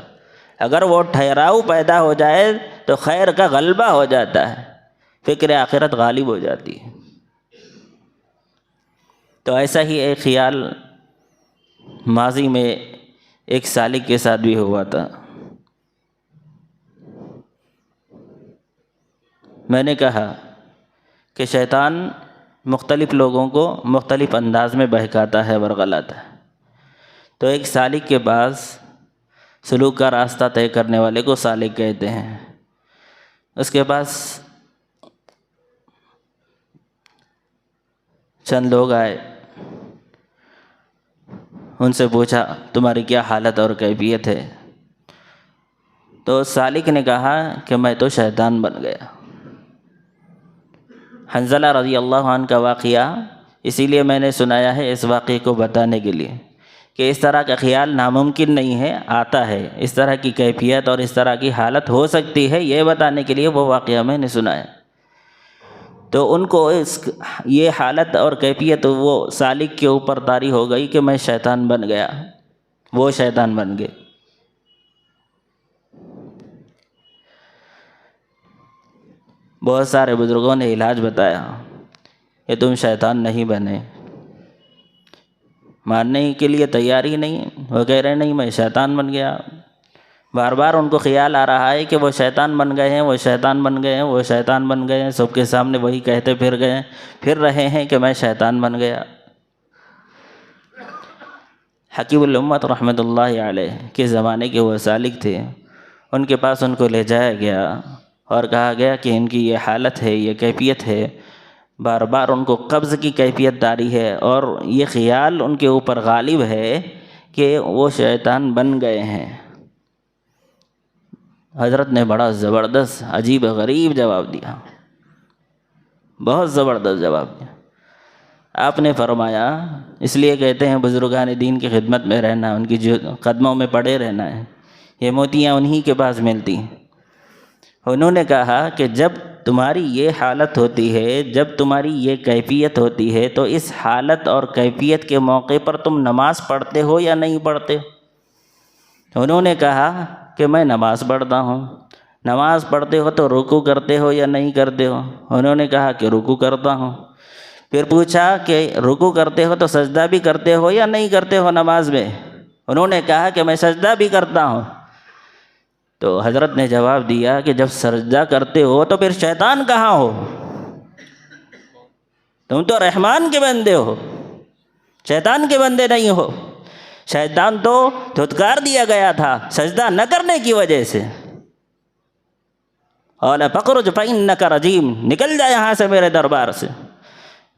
اگر وہ ٹھہراؤ پیدا ہو جائے تو خیر کا غلبہ ہو جاتا ہے، فکر آخرت غالب ہو جاتی ہے۔ تو ایسا ہی ایک خیال ماضی میں ایک سالک کے ساتھ بھی ہوا تھا۔ میں نے کہا کہ شیطان مختلف لوگوں کو مختلف انداز میں بہکاتا ہے، ورغلاتا ہے۔ تو ایک سالک کے پاس سلوک کا راستہ طے کرنے والے کو سالک کہتے ہیں۔ اس کے پاس چند لوگ آئے، ان سے پوچھا تمہاری کیا حالت اور کیفیت ہے؟ تو سالک نے کہا کہ میں تو شیطان بن گیا۔ حنظلہ رضی اللہ عنہ کا واقعہ اسی لیے میں نے سنایا ہے، اس واقعے کو بتانے کے لیے کہ اس طرح کا خیال ناممکن نہیں ہے، آتا ہے، اس طرح کی کیفیت اور اس طرح کی حالت ہو سکتی ہے، یہ بتانے کے لیے وہ واقعہ میں نے سنایا۔ تو ان کو یہ حالت اور کیفیت وہ سالک کے اوپر طاری ہو گئی کہ میں شیطان بن گیا، وہ شیطان بن گئے۔ بہت سارے بزرگوں نے علاج بتایا کہ تم شیطان نہیں بنے، ماننے کے لیے تیار ہی نہیں، وہ کہہ رہے نہیں میں شیطان بن گیا۔ بار بار ان کو خیال آ رہا ہے کہ وہ شیطان بن گئے ہیں، وہ شیطان بن گئے ہیں، وہ شیطان بن گئے ہیں، سب کے سامنے وہی کہتے پھر رہے ہیں کہ میں شیطان بن گیا۔ حکیم الامت رحمۃ اللہ علیہ کے زمانے کے وہ سالک تھے، ان کے پاس ان کو لے جایا گیا اور کہا گیا کہ ان کی یہ حالت ہے، یہ کیفیت ہے، بار بار ان کو قبض کی کیفیت طاری ہے اور یہ خیال ان کے اوپر غالب ہے کہ وہ شیطان بن گئے ہیں۔ حضرت نے بڑا زبردست عجیب غریب جواب دیا، بہت زبردست جواب دیا۔ آپ نے فرمایا، اس لیے کہتے ہیں بزرگان دین کی خدمت میں رہنا، ان کی جو قدموں میں پڑے رہنا ہے، یہ موتیاں انہی کے پاس ملتی ہیں۔ انہوں نے کہا کہ جب تمہاری یہ حالت ہوتی ہے، جب تمہاری یہ کیفیت ہوتی ہے، تو اس حالت اور کیفیت کے موقع پر تم نماز پڑھتے ہو یا نہیں پڑھتے؟ انہوں نے کہا کہ میں نماز پڑھتا ہوں۔ نماز پڑھتے ہو تو رکوع کرتے ہو یا نہیں کرتے ہو؟ انہوں نے کہا کہ رکوع کرتا ہوں۔ پھر پوچھا کہ رکوع کرتے ہو تو سجدہ بھی کرتے ہو یا نہیں کرتے ہو نماز میں؟ انہوں نے کہا کہ میں سجدہ بھی کرتا ہوں۔ تو حضرت نے جواب دیا کہ جب سجدہ کرتے ہو تو پھر شیطان کہاں ہو؟ تم تو رحمان کے بندے ہو، شیطان کے بندے نہیں ہو۔ شیطان تو دھتکار دیا گیا تھا سجدہ نہ کرنے کی وجہ سے۔ قال فاخرج فإنک رجیم، نکل جا یہاں سے میرے دربار سے،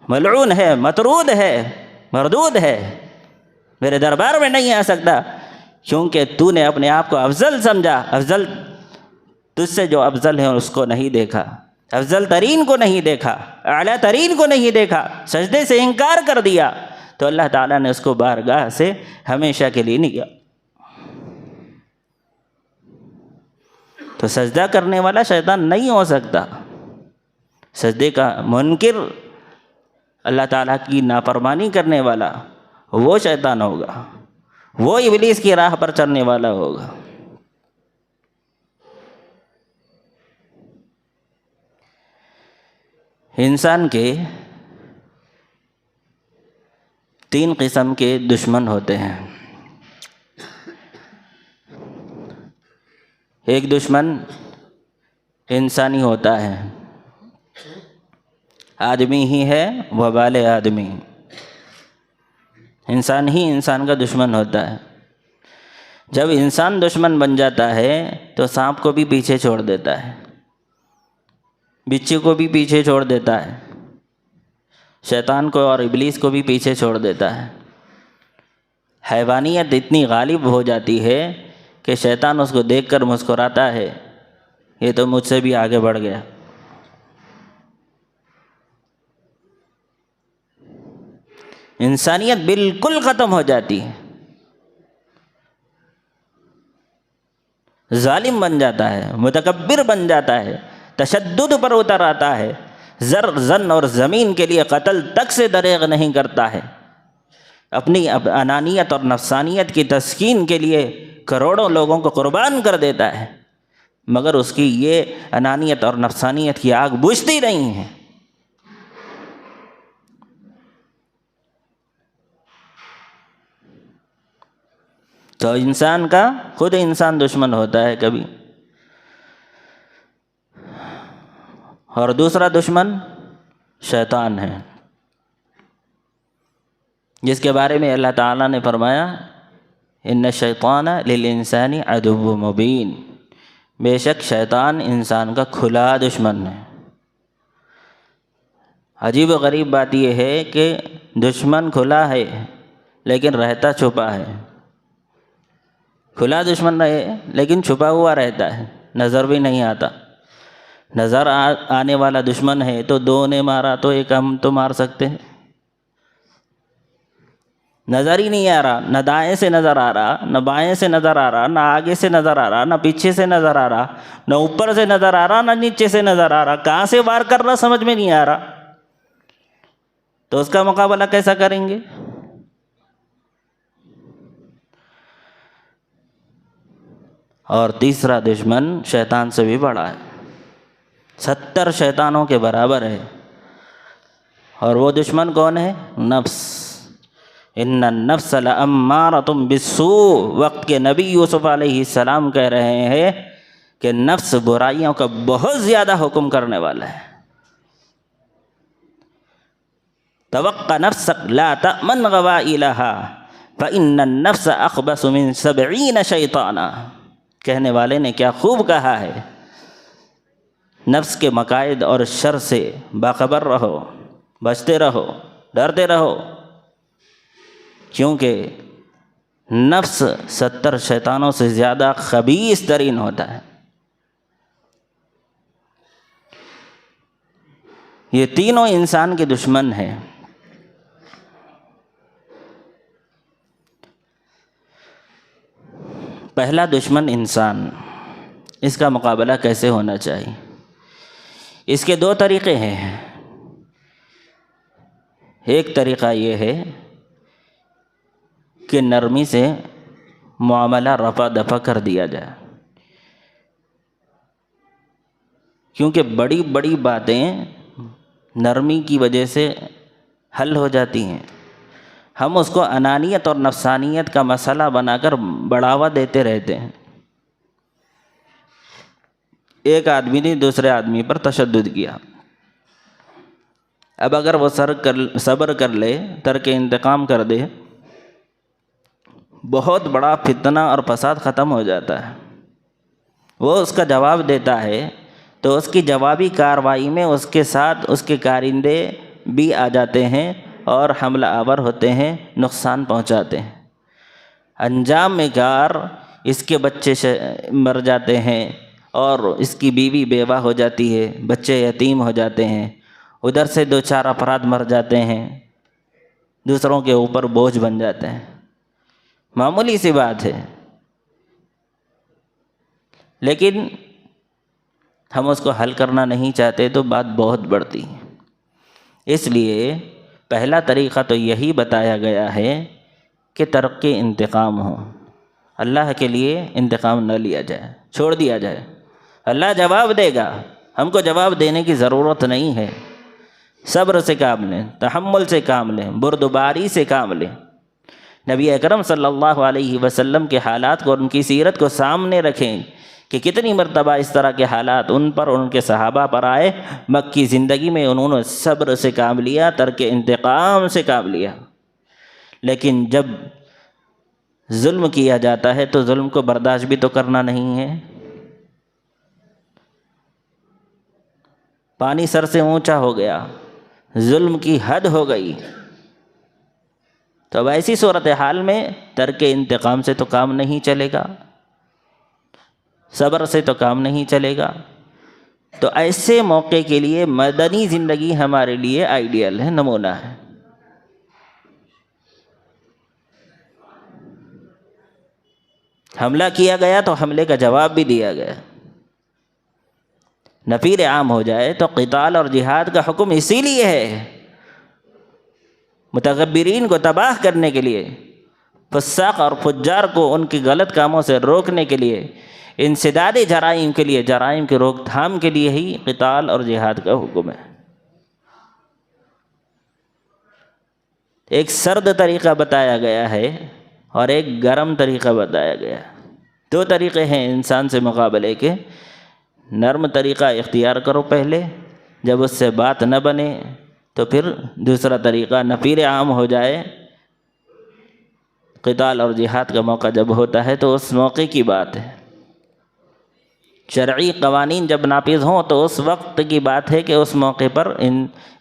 ملعون ہے، مطرود ہے، مردود ہے، میرے دربار میں نہیں آ سکتا، کیونکہ تو نے اپنے آپ کو افضل سمجھا۔ افضل تجھ سے جو افضل ہے اس کو نہیں دیکھا، افضل ترین کو نہیں دیکھا، اعلیٰ ترین کو نہیں دیکھا، سجدے سے انکار کر دیا، تو اللہ تعالیٰ نے اس کو بارگاہ سے ہمیشہ کے لیے نکالا۔ تو سجدہ کرنے والا شیطان نہیں ہو سکتا، سجدے کا منکر، اللہ تعالیٰ کی نافرمانی کرنے والا وہ شیطان ہوگا، وہ ابلیس کی راہ پر چلنے والا ہوگا۔ انسان کے تین قسم کے دشمن ہوتے ہیں۔ ایک دشمن انسانی ہوتا ہے، آدمی ہی ہے، وبال آدمی، انسان ہی انسان کا دشمن ہوتا ہے۔ جب انسان دشمن بن جاتا ہے تو سانپ کو بھی پیچھے چھوڑ دیتا ہے، بچھو کو بھی پیچھے چھوڑ دیتا ہے، شیطان کو اور ابلیس کو بھی پیچھے چھوڑ دیتا ہے۔ حیوانیت اتنی غالب ہو جاتی ہے کہ شیطان اس کو دیکھ کر مسکراتا ہے، یہ تو مجھ سے بھی آگے بڑھ گیا۔ انسانیت بالکل ختم ہو جاتی ہے، ظالم بن جاتا ہے، متکبر بن جاتا ہے، تشدد پر اتر آتا ہے، زر زن اور زمین کے لیے قتل تک سے دریغ نہیں کرتا ہے، اپنی انانیت اور نفسانیت کی تسکین کے لیے کروڑوں لوگوں کو قربان کر دیتا ہے، مگر اس کی یہ انانیت اور نفسانیت کی آگ بجھتی نہیں ہے۔ تو انسان کا خود انسان دشمن ہوتا ہے کبھی، اور دوسرا دشمن شیطان ہے، جس کے بارے میں اللہ تعالیٰ نے فرمایا ان الشیطان للانسان عدو مبین، بے شک شیطان انسان کا کھلا دشمن ہے۔ عجیب و غریب بات یہ ہے کہ دشمن کھلا ہے لیکن رہتا چھپا ہے، کھلا دشمن رہے لیکن چھپا ہوا رہتا ہے، نظر بھی نہیں آتا۔ نظر آنے والا دشمن ہے تو دو نے مارا تو ایک ہم تو مار سکتے ہیں، نظر ہی نہیں آ رہا، نہ دائیں سے نظر آ رہا، نہ بائیں سے نظر آ رہا، نہ آگے سے نظر آ رہا، نہ پیچھے سے نظر آ رہا، نہ اوپر سے نظر آ رہا، نہ نیچے سے نظر آ رہا، کہاں سے وار کر رہا سمجھ میں نہیں آ رہا، تو اس کا مقابلہ کیسا کریں گے؟ اور تیسرا دشمن شیطان سے بھی بڑا ہے، 70 شیطانوں کے برابر ہے، اور وہ دشمن کون ہے؟ نفس۔ ان النفس لامارۃ بالسوء، وقت کے نبی یوسف علیہ السلام کہہ رہے ہیں کہ نفس برائیوں کا بہت زیادہ حکم کرنے والا ہے۔ توقع نفسک لا تأمن غوائلها فإن النفس اخبث من 70 شیطانا، کہنے والے نے کیا خوب کہا ہے، نفس کے مقائد اور شر سے باخبر رہو، بچتے رہو، ڈرتے رہو، کیونکہ نفس 70 شیطانوں سے زیادہ خبیث ترین ہوتا ہے۔ یہ تینوں انسان کے دشمن ہیں۔ پہلا دشمن انسان، اس کا مقابلہ کیسے ہونا چاہیے؟ اس کے دو طریقے ہیں۔ ایک طریقہ یہ ہے کہ نرمی سے معاملہ رفع دفع کر دیا جائے، کیونکہ بڑی بڑی باتیں نرمی کی وجہ سے حل ہو جاتی ہیں، ہم اس کو انانیت اور نفسانیت کا مسئلہ بنا کر بڑھاوا دیتے رہتے ہیں۔ ایک آدمی نے دوسرے آدمی پر تشدد کیا، اب اگر وہ صبر کر لے، ترک انتقام کر دے، بہت بڑا فتنہ اور فساد ختم ہو جاتا ہے۔ وہ اس کا جواب دیتا ہے تو اس کی جوابی کارروائی میں اس کے ساتھ اس کے کارندے بھی آ جاتے ہیں اور حملہ آور ہوتے ہیں، نقصان پہنچاتے ہیں۔ انجام میں کار اس کے بچے مر جاتے ہیں اور اس کی بیوی بیوہ ہو جاتی ہے، بچے یتیم ہو جاتے ہیں، ادھر سے 2-4 افراد مر جاتے ہیں، دوسروں کے اوپر بوجھ بن جاتے ہیں۔ معمولی سی بات ہے، لیکن ہم اس کو حل کرنا نہیں چاہتے تو بات بہت بڑھتی ہے۔ اس لیے پہلا طریقہ تو یہی بتایا گیا ہے کہ ترک انتقام ہو، اللہ کے لیے انتقام نہ لیا جائے، چھوڑ دیا جائے، اللہ جواب دے گا، ہم کو جواب دینے کی ضرورت نہیں ہے۔ صبر سے کام لیں، تحمل سے کام لیں، بردباری سے کام لیں۔ نبی اکرم صلی اللہ علیہ وسلم کے حالات کو، ان کی سیرت کو سامنے رکھیں کہ کتنی مرتبہ اس طرح کے حالات ان پر اور ان کے صحابہ پر آئے۔ مکی زندگی میں انہوں نے صبر سے کام لیا، ترک انتقام سے کام لیا۔ لیکن جب ظلم کیا جاتا ہے تو ظلم کو برداشت بھی تو کرنا نہیں ہے۔ پانی سر سے اونچا ہو گیا، ظلم کی حد ہو گئی، تو اب ایسی صورتحال میں ترک انتقام سے تو کام نہیں چلے گا، صبر سے تو کام نہیں چلے گا۔ تو ایسے موقع کے لیے مدنی زندگی ہمارے لیے آئیڈیل ہے، نمونہ ہے۔ حملہ کیا گیا تو حملے کا جواب بھی دیا گیا۔ نفیر عام ہو جائے تو قتال اور جہاد کا حکم اسی لیے ہے، متکبرین کو تباہ کرنے کے لیے، فساق اور فجار کو ان کی غلط کاموں سے روکنے کے لیے، انسداد جرائم کے لیے، جرائم کی روک تھام کے لیے ہی قتال اور جہاد کا حکم ہے۔ ایک سرد طریقہ بتایا گیا ہے اور ایک گرم طریقہ بتایا گیا ہے۔ دو طریقے ہیں انسان سے مقابلے کے۔ نرم طریقہ اختیار کرو پہلے، جب اس سے بات نہ بنے تو پھر دوسرا طریقہ، نفیر عام ہو جائے، قتال اور جہاد کا موقع جب ہوتا ہے تو اس موقع کی بات ہے۔ شرعی قوانین جب نافذ ہوں تو اس وقت کی بات ہے کہ اس موقع پر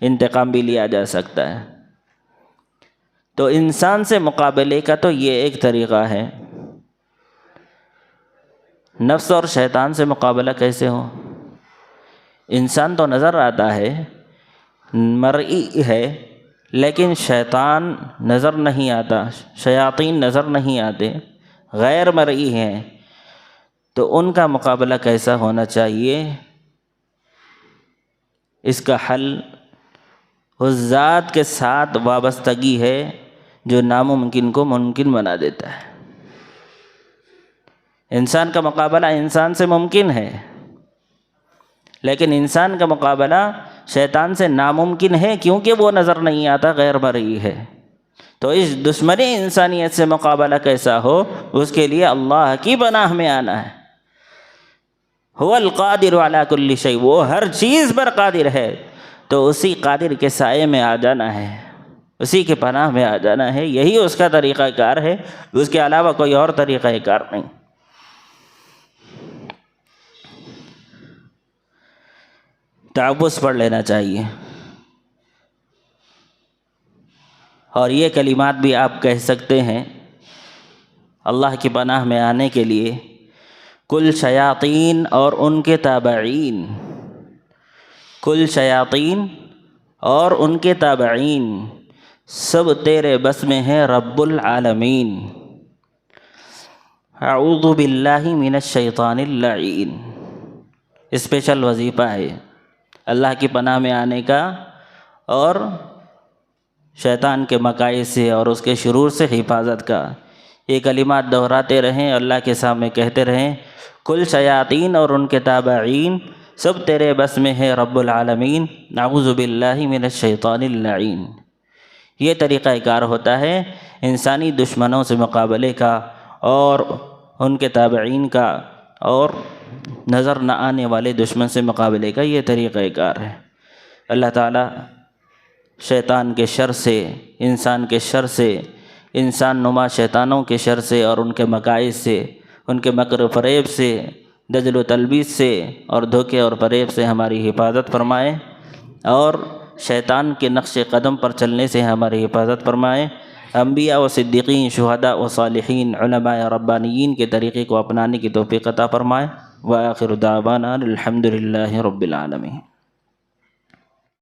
انتقام بھی لیا جا سکتا ہے۔ تو انسان سے مقابلے کا تو یہ ایک طریقہ ہے۔ نفس اور شیطان سے مقابلہ کیسے ہو؟ انسان تو نظر آتا ہے، مرئی ہے، لیکن شیطان نظر نہیں آتا، شیاطین نظر نہیں آتے، غیر مرئی ہیں۔ تو ان کا مقابلہ کیسا ہونا چاہیے؟ اس کا حل اس ذات کے ساتھ وابستگی ہے جو ناممکن کو ممکن بنا دیتا ہے۔ انسان کا مقابلہ انسان سے ممکن ہے، لیکن انسان کا مقابلہ شیطان سے ناممکن ہے کیونکہ وہ نظر نہیں آتا، غیر مرئی ہے۔ تو اس دشمنی انسانیت سے مقابلہ کیسا ہو، اس کے لیے اللہ کی پناہ میں آنا ہے۔ هو القادر علی کل شیء، وہ ہر چیز پر قادر ہے، تو اسی قادر کے سائے میں آ جانا ہے، اسی کے پناہ میں آ جانا ہے۔ یہی اس کا طریقہ کار ہے، اس کے علاوہ کوئی اور طریقہ کار نہیں۔ تعوذ پڑھ لینا چاہیے، اور یہ کلمات بھی آپ کہہ سکتے ہیں اللہ کی پناہ میں آنے کے لیے۔ کل شیاطین اور ان کے تابعین، کل شیاطین اور ان کے تابعین سب تیرے بس میں ہیں رب العالمین۔ اعوذ باللہ من الشیطان اللعین، اسپیشل وظیفہ ہے اللہ کی پناہ میں آنے کا، اور شیطان کے مکائد سے اور اس کے شرور سے حفاظت کا۔ یہ کلمات دہراتے رہیں، اللہ کے سامنے کہتے رہیں، کل شیاطین اور ان کے تابعین سب تیرے بس میں ہے رب العالمین، اعوذ باللہ من الشیطان اللعین۔ یہ طریقہ کار ہوتا ہے انسانی دشمنوں سے مقابلے کا، اور ان کے تابعین کا، اور نظر نہ آنے والے دشمن سے مقابلے کا، یہ طریقہ کار ہے۔ اللہ تعالیٰ شیطان کے شر سے، انسان کے شر سے، انسان نما شیطانوں کے شر سے اور ان کے مکائد سے، ان کے مکر و فریب سے، دجل و تلبیس سے اور دھوکے اور فریب سے ہماری حفاظت فرمائے، اور شیطان کے نقش قدم پر چلنے سے ہماری حفاظت فرمائے۔ انبیاء و صدیقین، شہداء و صالحین، علماء ربانیین کے طریقے کو اپنانے کی توفیق عطا فرمائے۔ وآخر دعوانا الحمد للہ رب العالمین۔